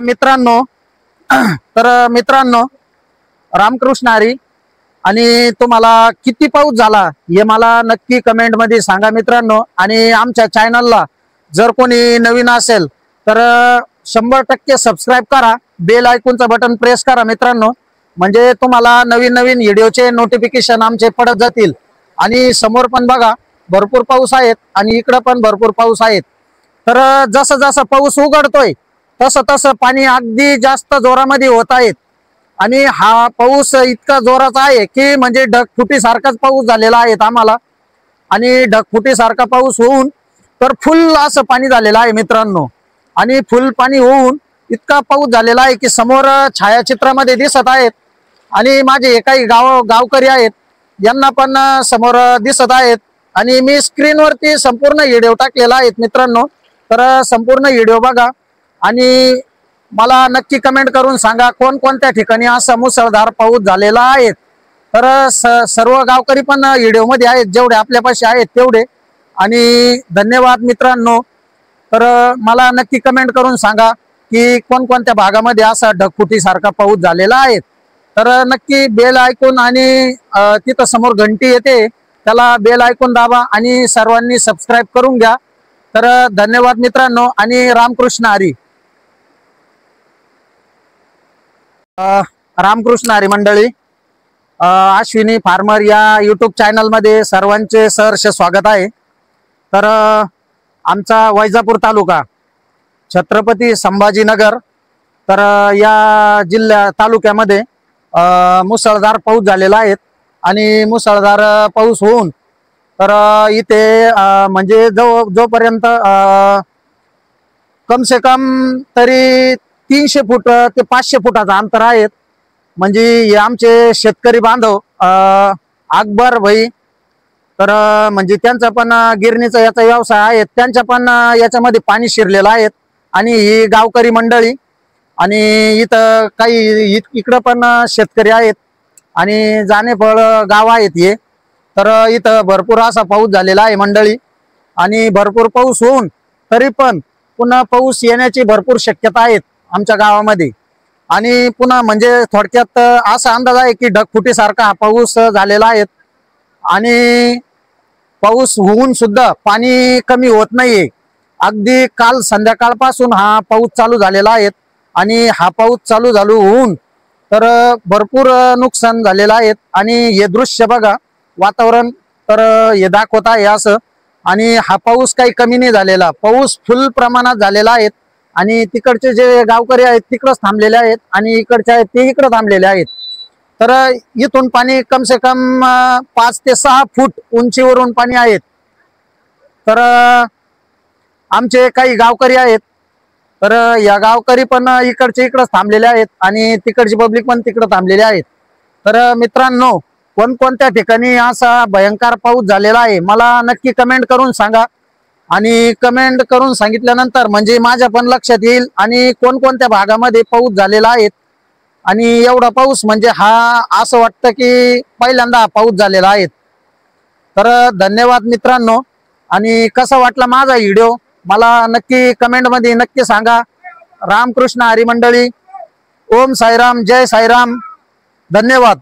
मित्रांनो मित्रांनो रामकृष्ण हरी। आणि तुम्हाला किती पाऊस झाला हे मला नक्की कमेंट मध्ये सांगा मित्रांनो। आणि आमच्या चॅनलला जर कोणी नवीन असेल तर 100% सबस्क्राइब करा, बेल आयकॉनचं बटन प्रेस करा मित्रांनो, म्हणजे तुम्हाला नवीन नवीन व्हिडिओचे नोटिफिकेशन आमचे पडत जातील। आणि समोर पण बघा भरपूर पाऊस आहे आणि इकडे पण भरपूर पाऊस आहे। तर जसं जसं पाऊस उघडतोय तसं तसं पाणी अगदी जास्त जोरामध्ये होत आहे। आणि हा पाऊस इतका जोराचा आहे की म्हणजे ढगफुटी सारखाच पाऊस झालेला आहे आम्हाला। आणि ढगफुटी सारखा पाऊस होऊन तर फुल असं पाणी झालेलं आहे मित्रांनो। आणि फुल पाणी होऊन इतका पाऊस झालेला आहे की समोर छायाचित्रामध्ये दिसत आहेत। आणि माझे काही गावकरी आहेत यांना पण समोर दिसत आहेत। आणि मी स्क्रीनवरती संपूर्ण व्हिडिओ टाकलेला आहे मित्रांनो, तर संपूर्ण व्हिडिओ बघा आणि मला नक्की कमेंट करून सांगा कोणकोणत्या ठिकाणी असा मुसळधार पाऊस झालेला आहे। तर सर्व गावकरी पण व्हिडिओ मध्ये आहेत, जेवढे आपल्यापाशी आहेत तेवढे। आणि धन्यवाद मित्रांनो। तर मला नक्की कमेंट करून सांगा की कोणकोणत्या भागामध्ये असा ढगफुटी सारखा पाऊस झालेला आहे। तर नक्की बेल आयकॉन आणि तिथं समोर घंटी येते त्याला बेल आयकॉन दाबा आणि सर्वांनी सबस्क्राइब करून घ्या। तर धन्यवाद मित्रांनो आणि रामकृष्ण हरी। रामकृष्ण हरी मंडळी, अश्विनी फार्मर या यूट्यूब चॅनल मध्ये सर्वांचे सहर्ष स्वागत आहे। तर आमचा वैजापूर तालुका छत्रपती संभाजीनगर तर या तालुक्यामध्ये मुसळधार पाऊस झालेला आहे। आणि मुसळधार पाऊस होऊन तर इथे म्हणजे जोपर्यंत कम से कम तरी 300 फूट ते 500 फुटाचं अंतर आहे। म्हणजे हे आमचे शेतकरी बांधव अकबर भाई, तर म्हणजे त्यांचा पण गिरणीचा याचा व्यवसाय आहे, त्यांच्या पण याच्यामध्ये पाणी शिरलेलं आहे। आणि ही गावकरी मंडळी आणि इथं काही इकडं पण शेतकरी आहेत आणि जानेफळ गाव आहेत हे। तर इथं भरपूर असा पाऊस झालेला आहे मंडळी। आणि भरपूर पाऊस होऊन तरी पण पुन्हा पाऊस येण्याची भरपूर शक्यता आहे आमच्या गावामध्ये। आणि पुन्हा म्हणजे थोडक्यात असा अंदाज आहे की ढगफुटी सारखा हा पाऊस झालेला आहे। आणि पाऊस होऊन सुद्धा पाणी कमी होत नाहीये, अगदी काल संध्याकाळपासून हा पाऊस चालू झालेला आहे। आणि हा पाऊस चालू होऊन तर भरपूर नुकसान झालेलं आहे। आणि हे दृश्य बघा, वातावरण तर हे दाखवत आहे असं। आणि हा पाऊस काही कमी नाही झालेला, पाऊस फुल प्रमाणात झालेला आहे। आणि तिकडचे जे गावकरी आहेत तिकडच थांबलेले आहेत आणि इकडचे आहेत ते इकडे थांबलेले आहेत। तर इथून पाणी कम से कम 5 ते 6 फूट उंचीवरून पाणी आहे। तर आमचे काही गावकरी आहेत, तर या गावकरी पण इकडचे इकडे थांबलेले आहेत आणि तिकडची पब्लिक पण तिकडे थांबलेली आहेत। तर मित्रांनो कोणकोणत्या ठिकाणी असा भयंकर पाऊस झालेला आहे मला नक्की कमेंट करून सांगा। आणि कमेंट करून सांगितल्यानंतर म्हणजे माझ्या पण लक्षात येईल आणि कोणकोणत्या भागामध्ये पाऊस झालेला आहे। आणि एवढा पाऊस म्हणजे हा असं वाटतं की पहिल्यांदा हा पाऊस झालेला आहे। तर धन्यवाद मित्रांनो। आणि कसा वाटला माझा व्हिडिओ मला नक्की कमेंट मध्ये नक्की सांगा। रामकृष्ण हरी मंडळी, ओम साईराम, जय साईराम, धन्यवाद।